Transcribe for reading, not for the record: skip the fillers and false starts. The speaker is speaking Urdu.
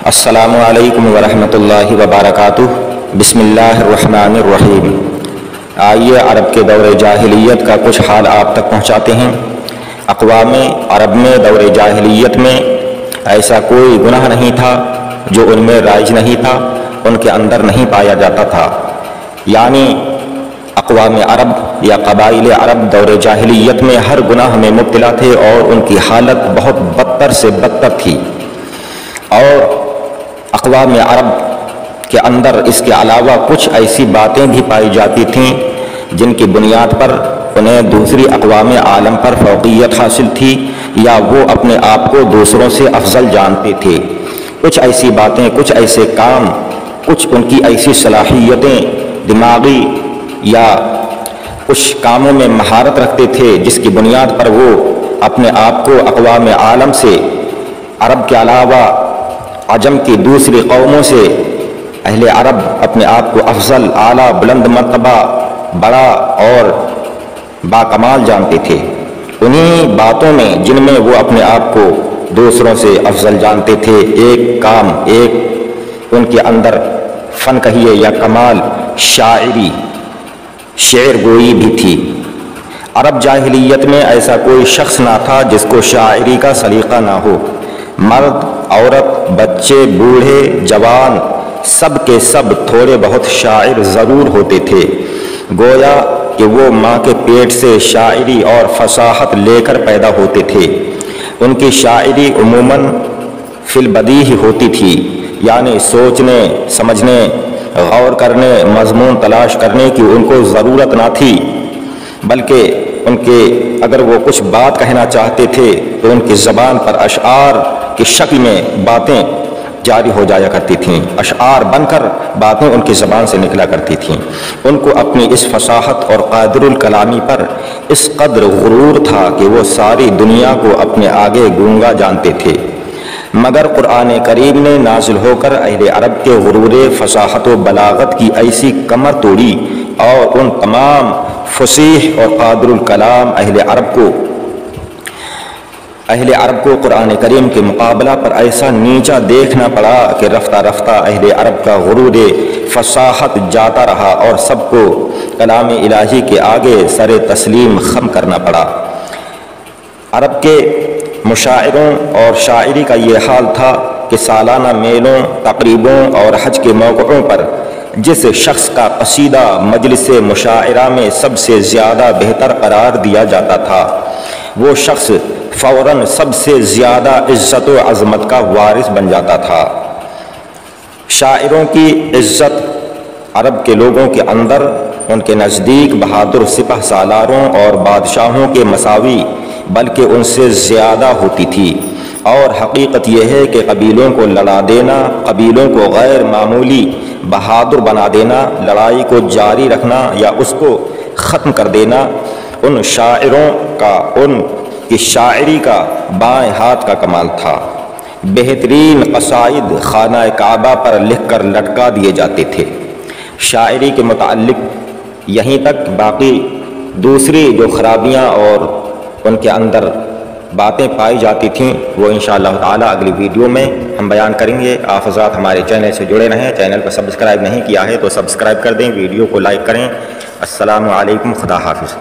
السلام علیکم ورحمۃ اللہ وبرکاتہ۔ بسم اللہ الرحمن الرحیم۔ آئیے عرب کے دور جاہلیت کا کچھ حال آپ تک پہنچاتے ہیں۔ اقوام عرب میں دور جاہلیت میں ایسا کوئی گناہ نہیں تھا جو ان میں رائج نہیں تھا، ان کے اندر نہیں پایا جاتا تھا۔ یعنی اقوام عرب یا قبائل عرب دور جاہلیت میں ہر گناہ میں مبتلا تھے اور ان کی حالت بہت بدتر سے بدتر تھی۔ اور اقوام عرب کے اندر اس کے علاوہ کچھ ایسی باتیں بھی پائی جاتی تھیں جن کی بنیاد پر انہیں دوسری اقوام عالم پر فوقیت حاصل تھی یا وہ اپنے آپ کو دوسروں سے افضل جانتے تھے۔ کچھ ایسی باتیں، کچھ ایسے کام، کچھ ان کی ایسی صلاحیتیں دماغی یا کچھ کاموں میں مہارت رکھتے تھے جس کی بنیاد پر وہ اپنے آپ کو اقوام عالم سے، عرب کے علاوہ عجم کی دوسری قوموں سے، اہل عرب اپنے آپ کو افضل، اعلیٰ، بلند مرتبہ، بڑا اور باکمال جانتے تھے۔ انہی باتوں میں جن میں وہ اپنے آپ کو دوسروں سے افضل جانتے تھے، ایک کام، ایک ان کے اندر فن کہیے یا کمال، شاعری، شعر گوئی بھی تھی۔ عرب جاہلیت میں ایسا کوئی شخص نہ تھا جس کو شاعری کا سلیقہ نہ ہو۔ مرد، عورت، بچے، بوڑھے، جوان، سب کے سب تھوڑے بہت شاعر ضرور ہوتے تھے۔ گویا کہ وہ ماں کے پیٹ سے شاعری اور فصاحت لے کر پیدا ہوتے تھے۔ ان کی شاعری عموماً فی البدیہہ ہوتی تھی، یعنی سوچنے، سمجھنے، غور کرنے، مضمون تلاش کرنے کی ان کو ضرورت نہ تھی، بلکہ ان کے اگر وہ کچھ بات کہنا چاہتے تھے تو ان کی زبان پر اشعار کی شکل میں باتیں جاری ہو جایا کرتی تھیں، اشعار بن کر باتیں ان کی زبان سے نکلا کرتی تھیں۔ ان کو اپنی اس فصاحت اور قادر الکلامی پر اس قدر غرور تھا کہ وہ ساری دنیا کو اپنے آگے گونگا جانتے تھے، مگر قرآن کریم نے نازل ہو کر اہل عرب کے غرور فصاحت و بلاغت کی ایسی کمر توڑی اور ان تمام فصیح اور قادر الکلام اہل عرب کو قرآن کریم کے مقابلہ پر ایسا نیچا دیکھنا پڑا کہ رفتہ رفتہ اہل عرب کا غرور فصاحت جاتا رہا اور سب کو کلام الہی کے آگے سر تسلیم خم کرنا پڑا۔ عرب کے مشاعروں اور شاعری کا یہ حال تھا کہ سالانہ میلوں، تقریبوں اور حج کے موقعوں پر جس شخص کا قصیدہ مجلس مشاعرہ میں سب سے زیادہ بہتر قرار دیا جاتا تھا، وہ شخص فوراً سب سے زیادہ عزت و عظمت کا وارث بن جاتا تھا۔ شاعروں کی عزت عرب کے لوگوں کے اندر ان کے نزدیک بہادر سپہ سالاروں اور بادشاہوں کے مساوی بلکہ ان سے زیادہ ہوتی تھی، اور حقیقت یہ ہے کہ قبیلوں کو لڑا دینا، قبیلوں کو غیر معمولی بہادر بنا دینا، لڑائی کو جاری رکھنا یا اس کو ختم کر دینا ان شاعروں کا، ان کی شاعری کا بائیں ہاتھ کا کمال تھا۔ بہترین قصائد خانہ کعبہ پر لکھ کر لٹکا دیے جاتے تھے۔ شاعری کے متعلق یہیں تک، باقی دوسری جو خرابیاں اور ان کے اندر باتیں پائی جاتی تھیں وہ انشاءاللہ تعالیٰ اگلی ویڈیو میں ہم بیان کریں گے۔ آپ حضرات ہمارے چینل سے جڑے رہیں، چینل کو سبسکرائب نہیں کیا ہے تو سبسکرائب کر دیں، ویڈیو کو لائک کریں۔ السلام علیکم، خدا حافظ۔